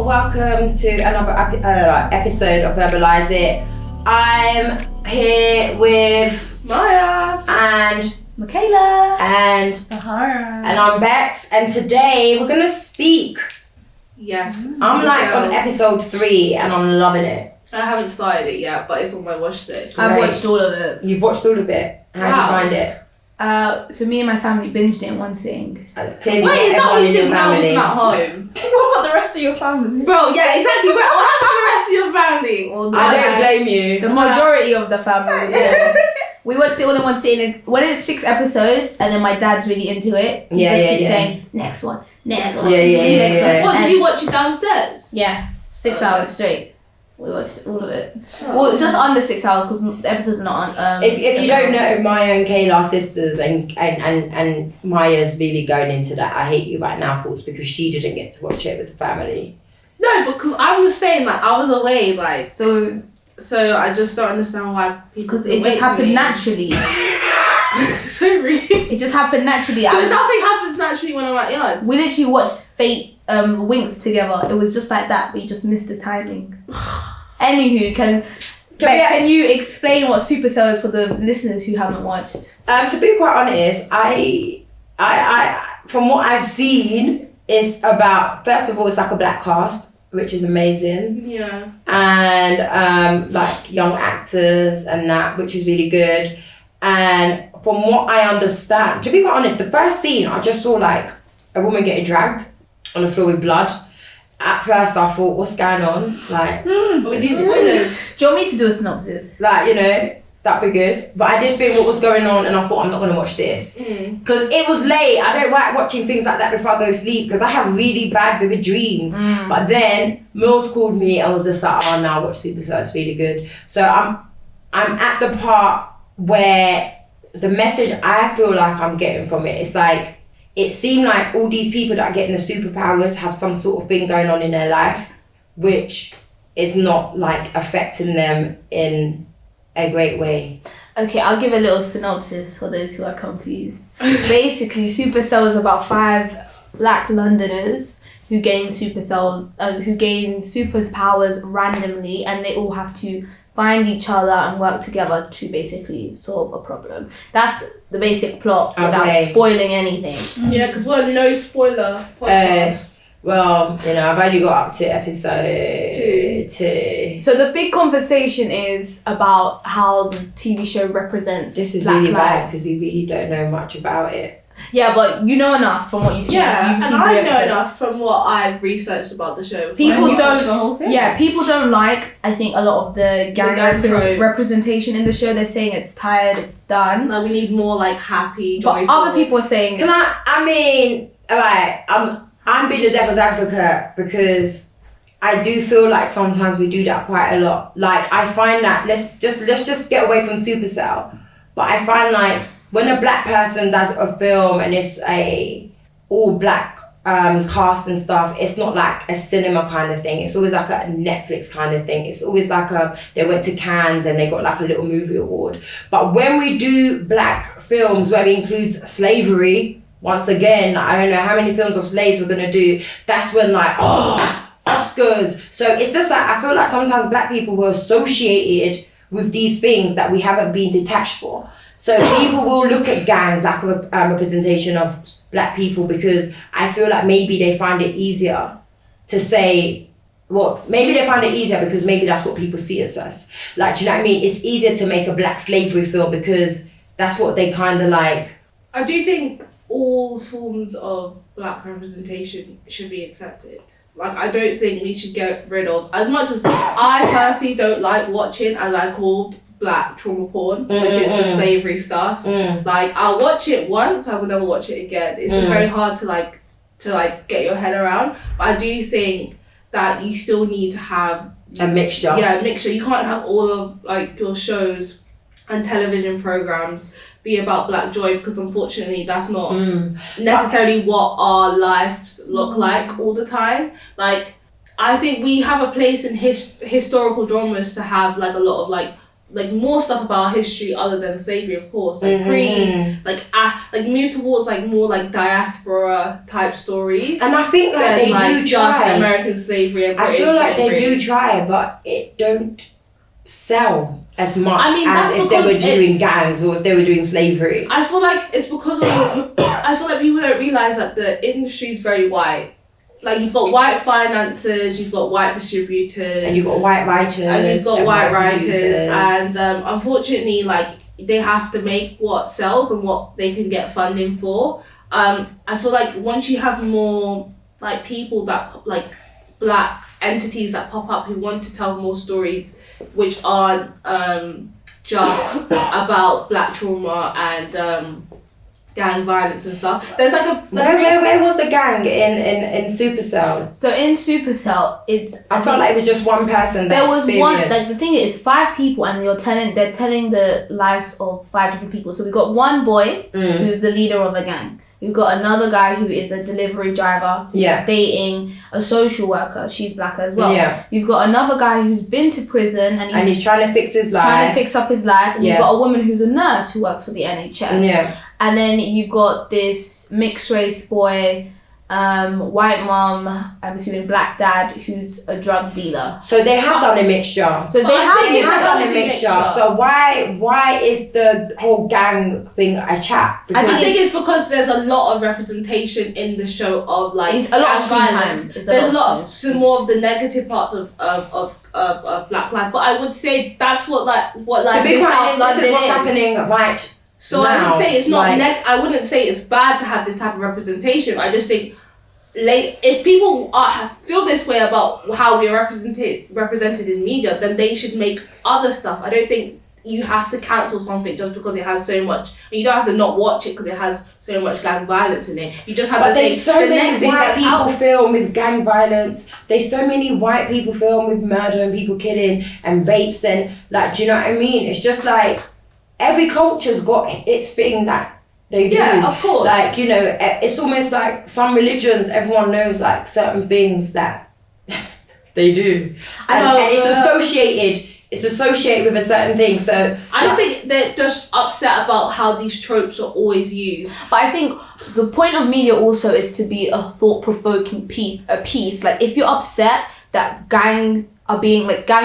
welcome to another episode of Verbalise It. I'm here with Maya and Michaela and Sahara, and I'm Bex, and today we're gonna speak. Yes. I'm like on episode 3 and I'm loving it. I haven't started it yet, but it's on my watch list. I've watched all of it. You've watched all of it. How'd you find it? So me and my family binged it in one sitting. Wait, is that what you did when I wasn't at home? What about the rest of your family? Bro, yeah, exactly. What happened to the rest of your family? Well, I don't blame you. The majority of the family was there. We watched it all in one sitting. When it's 6 episodes, and then my dad's really into it, he just keeps saying, next one. Next one. What, did you watch it downstairs? Yeah, 6 hours straight. We watched all of it. Well, just under 6 hours because the episodes are not on. If you don't know, Maya and Kayla are sisters, and Maya's really going into that "I hate you right now" thoughts because she didn't get to watch it with the family. No, because I was saying like I was away, like so I just don't understand why people. Because it just happened naturally. So rude. It just happened naturally. So nothing happens naturally when I'm at yards. We literally watched Fate Winx together. It was just like that. We just missed the timing. Anywho, can you explain what SupaCell is for the listeners who haven't watched? To be quite honest, I from what I've seen, it's about, first of all, it's like a black cast, which is amazing. Yeah. And like young actors and that, which is really good. And from what I understand, to be quite honest, the first scene I just saw like a woman getting dragged on the floor with blood. At first I thought, what's going on? Like, with these spoilers. Do you want me to do a synopsis? Like, you know, that'd be good. But I did think what was going on, and I thought, I'm not going to watch this. Because it was late. I don't like watching things like that before I go to sleep because I have really bad vivid dreams. But then Mills called me and was just like, oh, now watch SupaCell, it's really good. So I'm at the part where the message I feel like I'm getting from it, it's like, it seemed like all these people that are getting the superpowers have some sort of thing going on in their life, which is not like affecting them in a great way. Okay,'t give a little synopsis for those who are confused. Basically, SupaCell is about 5 black Londoners who gain superpowers randomly, and they all have to find each other and work together to basically solve a problem. That's the basic plot without spoiling anything. Yeah, because we're no spoiler podcast. Well, you know, I've only got up to episode 2. So the big conversation is about how the TV show represents This is black really bad lives. because we really don't know much about it. Yeah, but you know enough from what you've seen. Yeah, you've and seen I the know episodes. enough from what I've researched about the show. People The whole thing. people don't like, I think, a lot of the gang trope. representation in the show. They're saying it's tired, it's done. Like we need more like happy, But joyful. other people are saying... Alright, I'm being the devil's advocate because I do feel like sometimes we do that quite a lot. Like, I find that, let's just get away from SupaCell, but I find like when a black person does a film and it's a all black cast and stuff, it's not like a cinema kind of thing. It's always like a Netflix kind of thing. It's always like they went to Cannes and they got like a little movie award. But when we do black films where it includes slavery, once again, I don't know how many films of slaves we're gonna do, that's when like, Oscars. So it's just like, I feel like sometimes black people were associated with these things that we haven't been detached for. So people will look at gangs like a representation of black people because I feel like maybe they find it easier to say, well, maybe they find it easier because maybe that's what people see as us. Like, do you know what I mean? It's easier to make a black slavery film because that's what they kind of like. I do think all forms of black representation should be accepted. Like, I don't think we should get rid of, as much as I personally don't like watching, as I called, black trauma porn, which is the slavery stuff. Like, I'll watch it once, I will never watch it again. It's just very hard to get your head around. But I do think that you still need to have a mixture. Yeah, a mixture. You can't have all of like your shows and television programs be about black joy because unfortunately that's not necessarily what our lives look like all the time. Like, I think we have a place in historical dramas to have like a lot of like like more stuff about our history other than slavery, of course, like move towards like more like diaspora type stories. And I think like they do just try. American slavery and British I feel like slavery. they do try, but it don't sell as much that's as if they were doing gangs or if they were doing slavery. I feel like it's because of I feel like people don't realise that the industry is very white. Like you've got white financiers, you've got white distributors, and you've got white writers, and you've got white writers, producers. and unfortunately, like they have to make what sells and what they can get funding for. I feel like once you have more like people that like black entities that pop up who want to tell more stories, which aren't just about black trauma and gang violence and stuff. There's like where was the gang in SupaCell? So in SupaCell, I felt like it was just one person. There was one. Like the thing is, 5 people, and they're telling the lives of 5 different people. So we got one boy who's the leader of a gang. You've got another guy who is a delivery driver who's dating a social worker. She's black as well. Yeah. You've got another guy who's been to prison and he's trying to fix his life. Trying to fix up his life. And you've got a woman who's a nurse who works for the NHS. Yeah. And then you've got this mixed race boy, white mom, I'm assuming black dad, who's a drug dealer. So they have done a mixture. So they have done a mixture. So why is the whole gang thing a chat? I think it's because there's a lot of representation in the show of like a lot of violence. There's a lot of some more of the negative parts of black life. But I would say that's what to be honest, this is what's happening right. So now, I would say it's not I wouldn't say it's bad to have this type of representation. I just think if people feel this way about how we are represented in media, then they should make other stuff. I don't think you have to cancel something just because it has so much. You don't have to not watch it because it has so much gang violence in it. You just have to think. There's so many white people film with gang violence. There's so many white people film with murder and people killing and rapes and like, do you know what I mean? It's just like every culture's got its thing that they do. Yeah, of course. Like, you know, it's almost like some religions, everyone knows like certain things that they do. And it's associated with a certain thing. So I don't think they're just upset about how these tropes are always used. But I think the point of media also is to be a thought-provoking piece. Like if you're upset that gang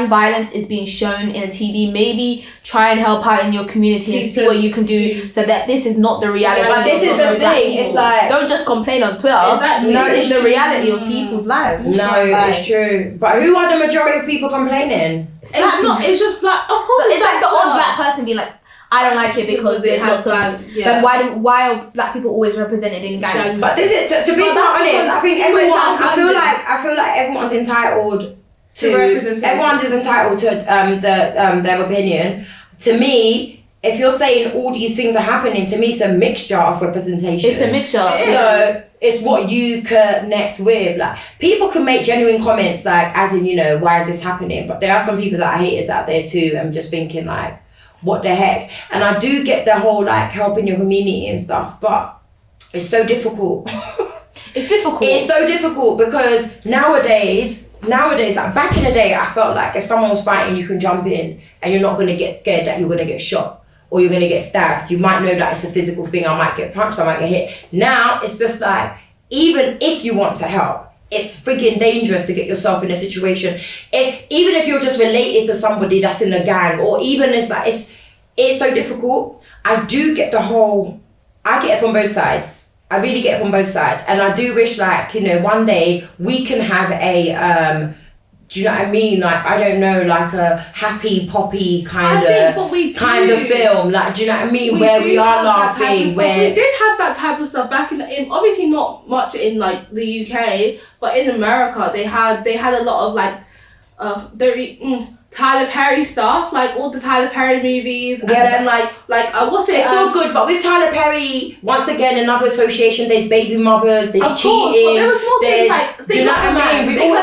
violence is being shown in a TV, maybe try and help out in your community and see what you can do so that this is not the reality. But this is the thing, it's like, don't just complain on Twitter. Exactly. This is the reality of people's lives. No, it's true. But who are the majority of people complaining? It's just black. Of course, so it's like the odd black person being like, I don't like it because there's lots of. Then why are black people always represented in gangs? But this is to be quite honest. I think everyone. I feel like everyone's entitled to representation. Everyone is entitled to their opinion. To me, if you're saying all these things are happening, to me it's a mixture of representation. It's a mixture. So it's what you connect with. Like people can make genuine comments, like as in, you know, why is this happening? But there are some people that are haters out there too. I'm just thinking like, what the heck? And I do get the whole like helping your community and stuff, but it's so difficult. It's difficult. It's so difficult because nowadays, like back in the day, I felt like if someone was fighting, you can jump in and you're not going to get scared that you're going to get shot or you're going to get stabbed. You might know that it's a physical thing. I might get punched, I might get hit. Now it's just like, even if you want to help, it's freaking dangerous to get yourself in a situation. Even if you're just related to somebody that's in a gang, or even it's so difficult. I do get I get it from both sides. I really get it from both sides. And I do wish like, you know, one day we can have a, do you know what I mean? Like, I don't know, like a happy poppy kind of film. Like, do you know what I mean? Where we are laughing. We did have that type of stuff back in obviously not much in like the UK, but in America they had a lot of like Tyler Perry stuff, like all the Tyler Perry movies, and then like what's it? It's so good, but with Tyler Perry, once again, another association. There's baby mothers. There's cheating. Course, but there was more things like Think Like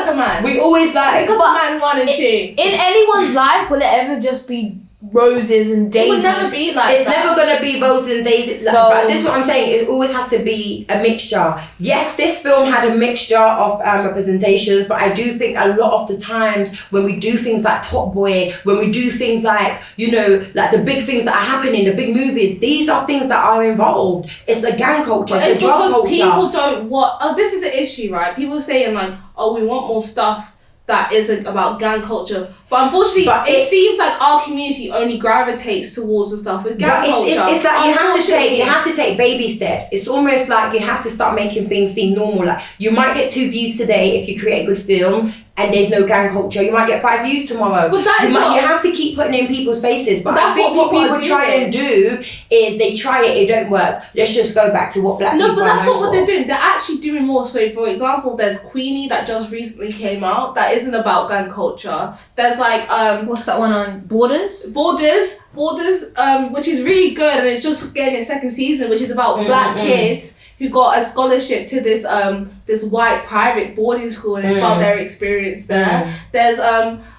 a Man. We always like Think Like a Man 1 and 2. In anyone's life, will it ever just be roses and daisies. It would never be like it's that. never gonna be roses and daisies. So- But this is what I'm saying. It always has to be a mixture. Yes, this film had a mixture of representations, but I do think a lot of the times when we do things like Top Boy, when we do things like, you know, like the big things that are happening, the big movies, these are things that are involved. It's a gang culture. It's a drug because culture. people don't want. Oh, this is the issue, right? People saying like, "Oh, we want more stuff that isn't about gang culture," but unfortunately, it seems like our community only gravitates towards the stuff with gang culture. It's like you have to take baby steps. It's almost like you have to start making things seem normal. Like you might get 2 views today if you create a good film and there's no gang culture. You might get 5 views tomorrow. But that is you have to keep putting in people's faces. But that's I think what people people try and do is they try it don't work. Let's just go back to what black people No, but that's are not known what for. they're doing. They're actually doing more. So, for example, there's Queenie that just recently came out. That isn't about gang culture. There's like What's that one on Borders? Borders, which is really good, and it's just getting its second season, which is about black kids who got a scholarship to this this white private boarding school, and it's about their experience there. There's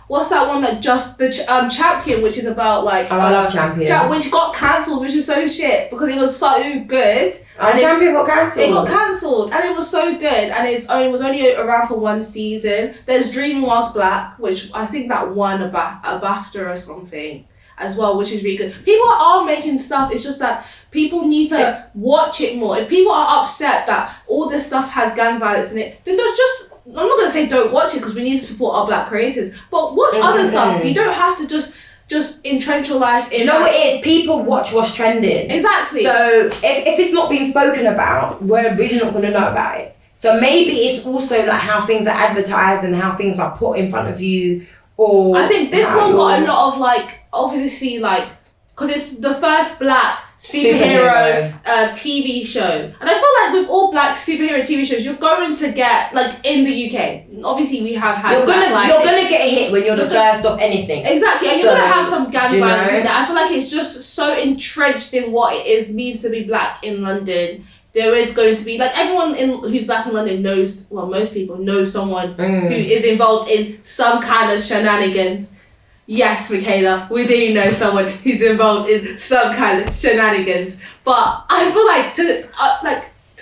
what's that one that just the Champion, which is about like I love Champion. which got cancelled, which is so shit because it was so good. And Champion got cancelled. It got cancelled, and it was so good, and it was only around for 1 season. There's Dreaming Whilst Black, which I think that won a BAFTA or something as well, which is really good. People are making stuff. It's just that people need to watch it more. If people are upset that all this stuff has gang violence in it, then they're just. I'm not gonna say don't watch it because we need to support our black creators, but watch other stuff. You don't have to just entrench your life in. Do you know what it is? People watch what's trending. Exactly. So if it's not being spoken about, we're really not going to know about it. So maybe it's also like how things are advertised and how things are put in front of you. Or I think this one got a lot of like, obviously like, because it's the first black superhero TV show. And I feel like with all black superhero TV shows, you're going to get, like in the UK, obviously we have had you're gonna get a hit when you're the first of anything. Exactly, and you're gonna have some gang violence in there. I feel like it's just so entrenched in what it means to be black in London. There is going to be, like, everyone who's black in London knows, well, most people know someone who is involved in some kind of shenanigans. Yes, Michaela, we do know someone who's involved in some kind of shenanigans. But I feel like to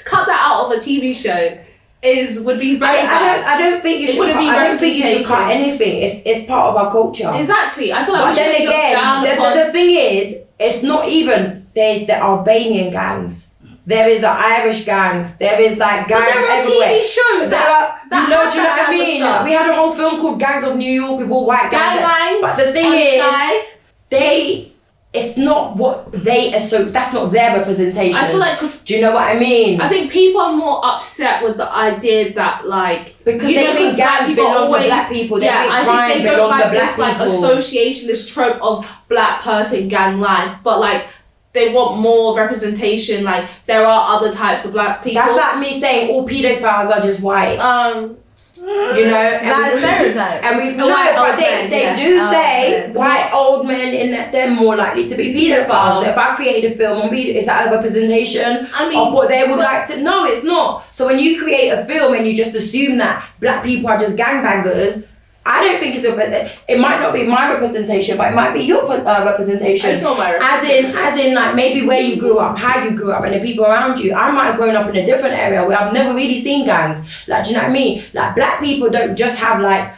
cut that out of a TV show would be very bad. I don't think you should. I don't think you should cut anything. It's part of our culture. Exactly. I feel like. But then again, the thing is, it's not even. There's the Albanian gangs. There is the Irish gangs. There is like gangs but there are everywhere. TV shows that do you know what I mean? We had a whole film called Gangs of New York with all white guys. Ganglines. But the thing is, it's not what they associate. That's not their representation. I feel like, do you know what I mean? I think people are more upset with the idea that like because they think gangs belong to black people. I think they don't like this like association, this trope of black person gang life, but like. They want more representation. Like there are other types of black people. That's like me saying all pedophiles are just white. You know, that's stereotype. And we but they do say white old men in that they're more likely to be pedophiles. So if I created a film on is that a representation of what they would like to? No, it's not. So when you create a film and you just assume that black people are just gangbangers. I don't think it might not be my representation, but it might be your representation. It's not my representation. As in like maybe where you grew up, how you grew up, and the people around you. I might have grown up in a different area where I've never really seen gangs. Like, do you know what I mean? Like black people don't just have like,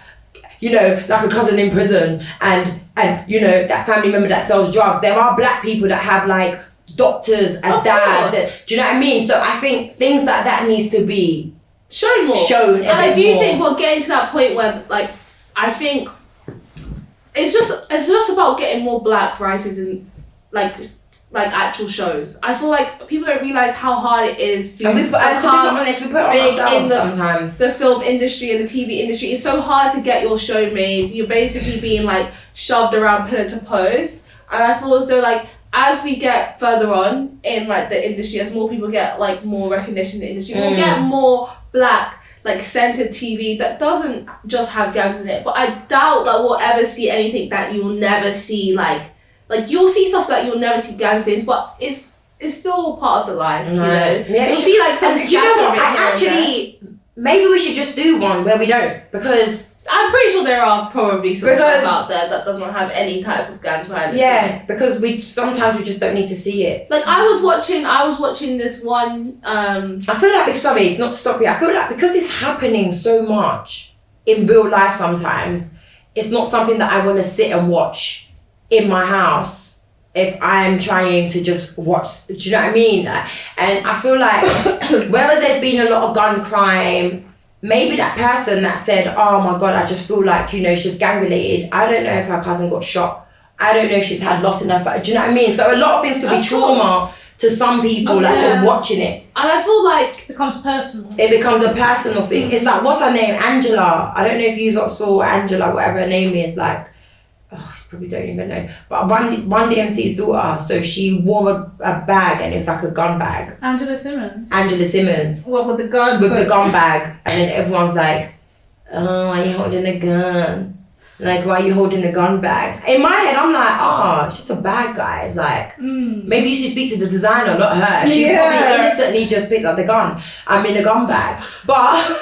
you know, like a cousin in prison and you know, that family member that sells drugs. There are black people that have like doctors as dads. Do you know what I mean? So I think things like that needs to be shown more. And I do think we're getting to that point where like, I think it's just about getting more black writers in like actual shows. I feel like people don't realise how hard it is to be honest, we put it on ourselves sometimes. The film industry and the TV industry. It's so hard to get your show made. You're basically being like shoved around pillar to post. And I feel as though like as we get further on in like the industry, as more people get like more recognition in the industry, we'll get more black like centered TV that doesn't just have gangs in it. But I doubt that we'll ever see anything that you'll never see like you'll see stuff that you'll never see gangs in, but it's still part of the life, you know. Yeah, you'll see like some scatter of it. Maybe we should just do one where we don't, because I'm pretty sure there are probably some stuff out there that doesn't have any type of gang violence. Yeah, because sometimes we just don't need to see it. Like I was watching this one. I feel like, sorry, it's not to stop you. I feel like because it's happening so much in real life sometimes, it's not something that I want to sit and watch in my house if I'm trying to just watch. Do you know what I mean? And I feel like whereas there's been a lot of gun crime, maybe that person that said, oh my God, I just feel like, it's just gang related. I don't know if her cousin got shot. I don't know if she's had loss in her family. Do you know what I mean? So a lot of things could be trauma to some people, just watching it. And I feel like it becomes personal. It becomes a personal thing. It's like, what's her name? Angela. I don't know if you saw Angela, whatever her name is, like, you probably don't even know. But Run DMC's daughter, so she wore a bag and it was like a gun bag. Angela Simmons. What, with the gun? With the gun bag. And then everyone's like, oh, why are you holding a gun? Like, why are you holding a gun bag? In my head, I'm like, it's just a bag, guys. Like, maybe you should speak to the designer, not her. She probably instantly just picked up the gun. I'm in a gun bag. But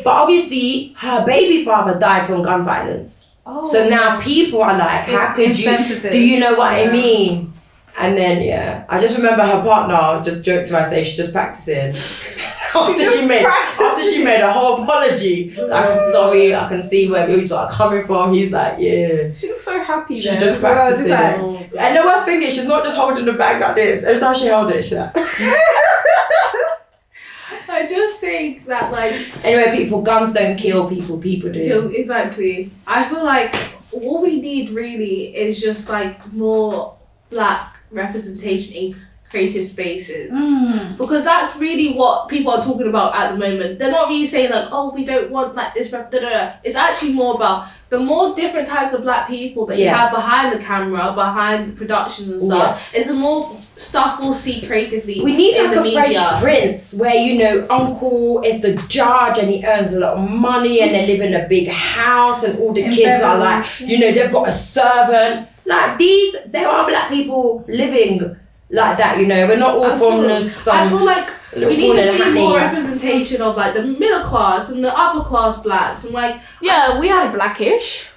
obviously, her baby father died from gun violence. So now people are like, how could you, do you know what I mean? And then, I just remember her partner just joked to her, say she's just practicing. After she made a whole apology, like, I'm sorry, I can see where you are coming from. He's like, yeah. She looks so happy. She's just practicing. And the worst thing is, she's not just holding the bag like this. Every time she held it, she's like. I just think that, like... Anyway, people, guns don't kill people, people do. Exactly. I feel like what we need really is just, like, more black representation in creative spaces. Because that's really what people are talking about at the moment. They're not really saying, like, we don't want, like, this... It's actually more about the more different types of black people that you have behind the camera, behind the productions and stuff, is the more stuff we'll see creatively. We need in like the a media. Fresh Prince where, uncle is the judge and he earns a lot of money and they live in a big house and all the kids are like, they've got a servant. Like there are black people living like that, we're not all from the... I feel like we need to see more representation of like the middle class and the upper class blacks and like... Yeah, we have Blackish.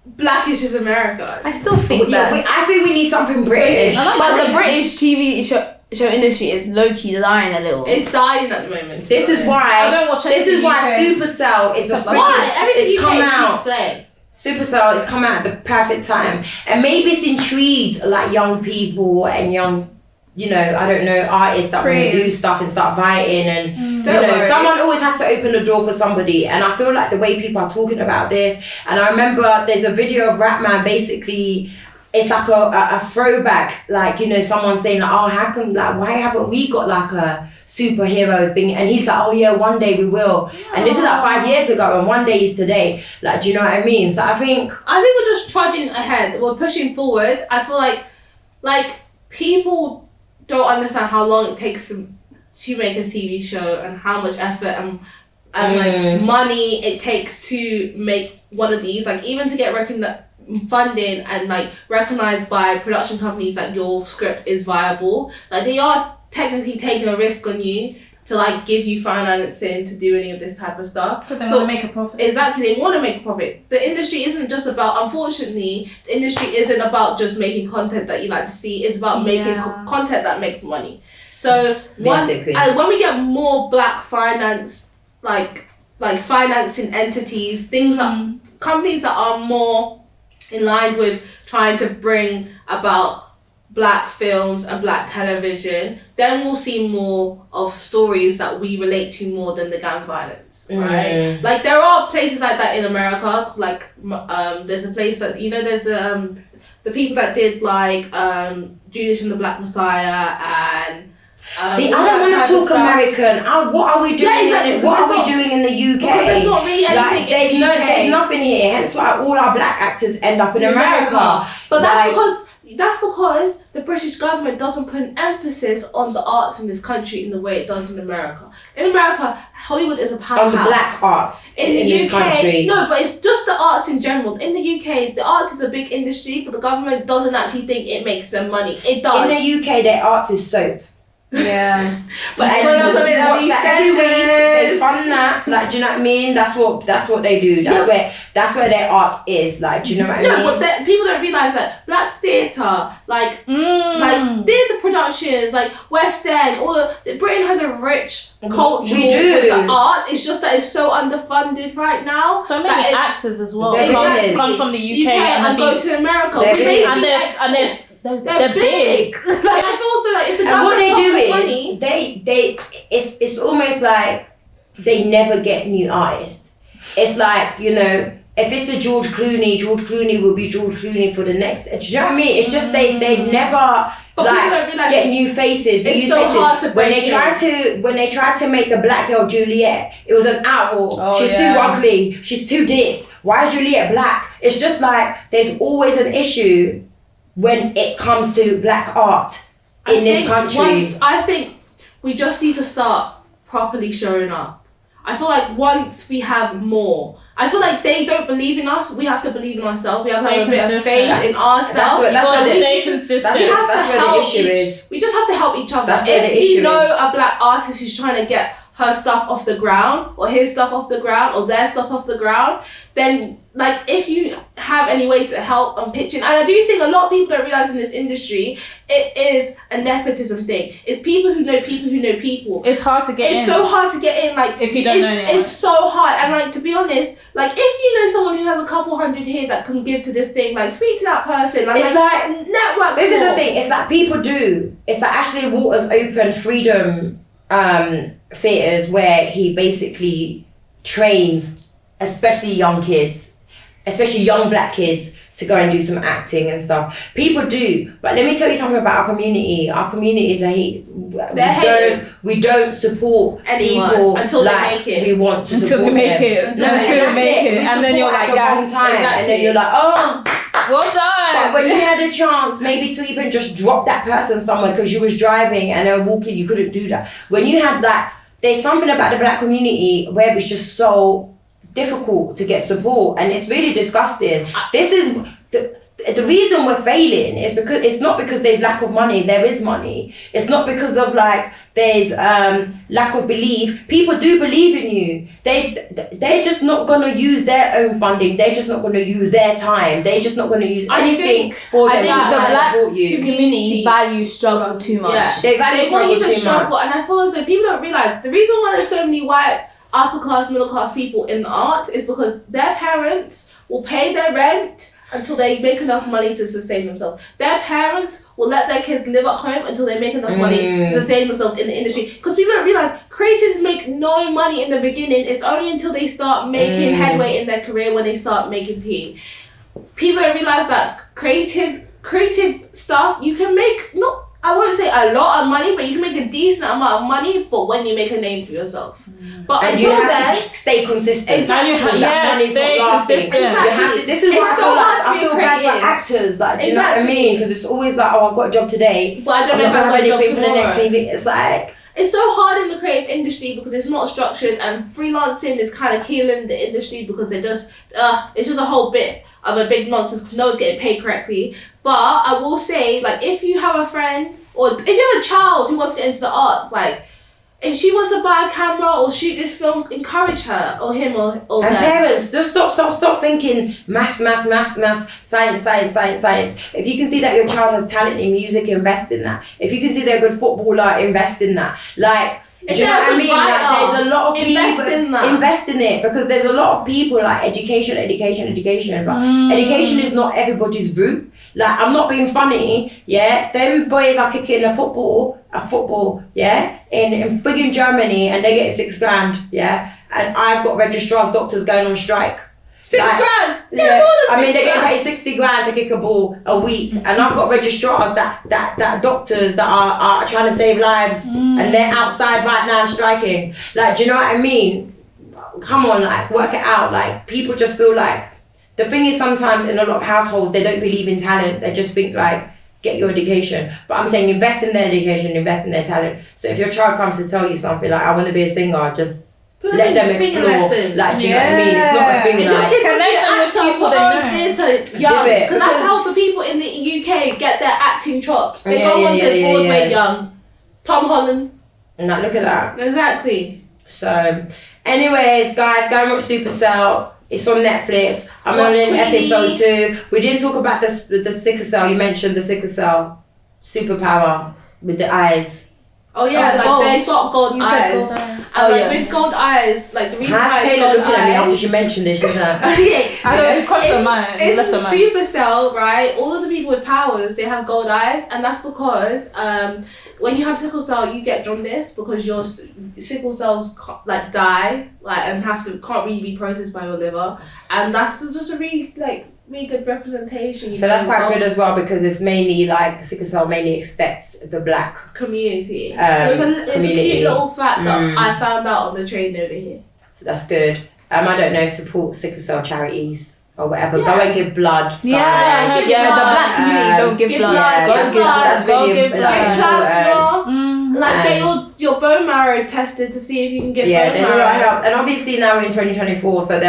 Blackish is America. I still think that. I think we need something British. But the British TV show industry is low-key dying a little. It's dying at the moment. This is why... I don't watch This is why SupaCell is a Everything come out. Today. SupaCell has come out at the perfect time, and maybe it's intrigued like young people and young, I don't know, artists that want to do stuff and start writing and someone always has to open the door for somebody. And I feel like the way people are talking about this, and I remember there's a video of RapMan basically. It's like a throwback, like, someone saying, like, how come, like, why haven't we got, like, a superhero thing? And he's like, one day we will. Yeah. And this is, like, 5 years ago, and one day is today. Like, do you know what I mean? So I think we're just trudging ahead. We're pushing forward. I feel like, people don't understand how long it takes to make a TV show and how much effort and like, money it takes to make one of these. Like, even to get funding and like recognized by production companies that your script is viable, like they are technically taking a risk on you to like give you financing to do any of this type of stuff because they want to make a profit. Exactly, they want to make a profit. The industry isn't just about, unfortunately, the industry isn't about just making content that you like to see. It's about making content that makes money. So when we get more black finance, like financing entities, things that companies that are more in line with trying to bring about black films and black television, then we'll see more of stories that we relate to more than the gang violence, right? Like there are places like that in America, like there's a place that, there's the people that did like Judas and the Black Messiah and see, I don't want to talk American. What are we doing? What are we doing in the UK? Because there's not really anything in the UK. There's nothing here. Hence why all our black actors end up in America. But that's because the British government doesn't put an emphasis on the arts in this country in the way it does in America. In America, Hollywood is a powerhouse. On the black arts in this country. No, but it's just the arts in general. In the UK, the arts is a big industry, but the government doesn't actually think it makes them money. It does. In the UK, their arts is soap. Yeah. But And still loves you a bit of watch that every week, they EastEnders. fund that. Like, do you know what I mean? That's what they do. That's where their art is. Like, do you know what I mean? No, but people don't realise that black theatre, like theatre productions, like West End, Britain has a rich culture with the arts. It's just that it's so underfunded right now. So many actors as well Exactly. come from the UK and go to America. They're big. Like, I feel so like if the and what they do is money, it's almost like they never get new artists. It's like, you know, if it's a George Clooney will be George Clooney for the next. Do you know what I mean? It's just they never. But like, people don't realise get new faces. It's so hard to when break they tried to make the black girl Juliet, it was an outroar. She's too ugly. She's too this. Why is Juliet black? It's just like there's always an issue when it comes to black art in this country. I think we just need to start properly showing up. I feel like once we have more, I feel like they don't believe in us. We have to believe in ourselves. We have to have a bit of faith in ourselves. That's where the issue is. We just have to help each other. That's where the issue is. If you know a black artist who's trying to get her stuff off the ground, or his stuff off the ground, or their stuff off the ground, then like if you have any way to help and pitch in, and I do think a lot of people don't realise in this industry, it is a nepotism thing. It's people who know people who know people. It's hard to get in. It's so hard to get in, like if you don't know anyone. It's so hard, and like to be honest, like if you know someone who has a couple hundred here that can give to this thing, like speak to that person. Like, it's like network. This is the thing. It's like people do. It's like Ashley Waters opened Freedom theatres where he basically trains, especially young kids, especially young black kids, to go and do some acting and stuff. People do, but let me tell you something about our community. Our community is we don't support anyone people until like they make it. We want to until support they make them. it. Until they make it, and then you're like, yes, and then you're like, oh. Well done. But when you had a chance, maybe to even just drop that person somewhere because you was driving and they're walking, you couldn't do that. When you had there's something about the black community where it's just so difficult to get support, and it's really disgusting. This is the reason we're failing is because it's not because there's lack of money. There is money. It's not because of there's lack of belief. People do believe in you. They're just not gonna use their own funding. They're just not gonna use their time. They're just not gonna use anything for them. I think the black you. community values struggle too much. Yeah. They value struggle too much. And I feel as though people don't realise the reason why there's so many white upper class, middle class people in the arts is because their parents will pay their rent until they make enough money to sustain themselves. Their parents will let their kids live at home until they make enough money to sustain themselves in the industry. Because people don't realise creators make no money in the beginning. It's only until they start making headway in their career when they start making P. People don't realise that creative stuff, you can make, I won't say a lot of money, but you can make a decent amount of money, but when you make a name for yourself. But and you have to stay consistent. Exactly. Stay consistent. Exactly. This is why I feel bad for actors. Do you know what I mean? Because it's always like, oh, I've got a job today, but I don't know if I've got a job tomorrow. For the next TV. It's like, it's so hard in the creative industry because it's not structured, and freelancing is kind of killing the industry because it's just a whole bit of a big nonsense because no one's getting paid correctly. But I will say, if you have a friend or if you have a child who wants to get into the arts, if she wants to buy a camera or shoot this film, encourage her or him or them. And parents, just stop thinking maths, science. If you can see that your child has talent in music, invest in that. If you can see they're a good footballer, invest in that. Do you know what I mean? There's a lot of people invest in it because there's a lot of people education. But education is not everybody's route. I'm not being funny. Yeah, them boys are kicking a football. Yeah, in big in Germany, and they get $6,000. Yeah, and I've got registrars, doctors going on strike. $6,000. Yeah, they're getting paid $60,000 to kick a ball a week, and I've got registrars that doctors that are trying to save lives, and they're outside right now striking. Do you know what I mean? Come on, work it out. People just feel the thing is sometimes in a lot of households they don't believe in talent. They just think get your education. But I'm saying invest in their education, invest in their talent. So if your child comes to tell you something I want to be a singer, just let them explore. Do you know what I mean? It's not a thing. If your kid wants to be an actor, put her on theatre young. Because that's how the people in the UK get their acting chops. They go on to Broadway young. Tom Holland. Now look at that. Exactly. So, anyways, guys, go and watch SupaCell. It's on Netflix. I'm Watch on in Queenie. episode 2. We didn't talk about the sickle cell. You mentioned the sickle cell superpower with the eyes. Oh yeah, Oh, like gold. they've got gold You said eyes. gold eyes. And like yes. with gold eyes, like the reason why How's it's Kayla gold looking at me after eyes. she mentioned this? She's like, Okay, I crossed her mind. in Left her mind. SupaCell, right, all of the people with powers, they have gold eyes, and that's because when you have sickle cell, you get jaundice because your sickle cells like die, like and can't really be processed by your liver, and that's just a really good representation. You so know, that's quite of good as well because it's mainly like sickle cell mainly affects the black. community. So it's a Community. cute little fact that I found out on the train over here. So that's good. I don't know, support sickle cell charities or whatever. Go Yeah. and give blood. Yeah. guys. Yeah, the blood. black community don't give Give blood. blood, Go give give blood. That's Go really give like, blood. Get important. plasma. Like get And- your bone marrow tested to see if you can get Yeah, bone there's a marrow. lot of help. And obviously now we're in 2024, so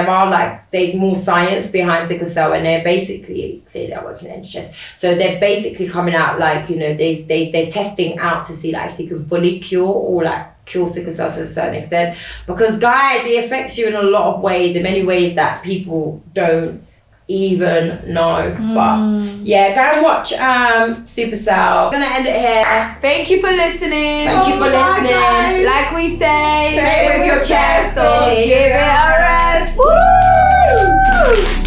there's more science behind sickle cell and they're basically, say they're working in NHS, so they're basically coming out they're testing out to see like if you can fully cure or like cure sickle cell to a certain extent. Because guys, it affects you in a lot of ways, in many ways that people don't even know. But yeah, go and watch SupaCell. I'm gonna end it here. Thank you for listening. Thank you for listening. guys. Like we say, Say it with your chest, or baby. give it a rest. Woo!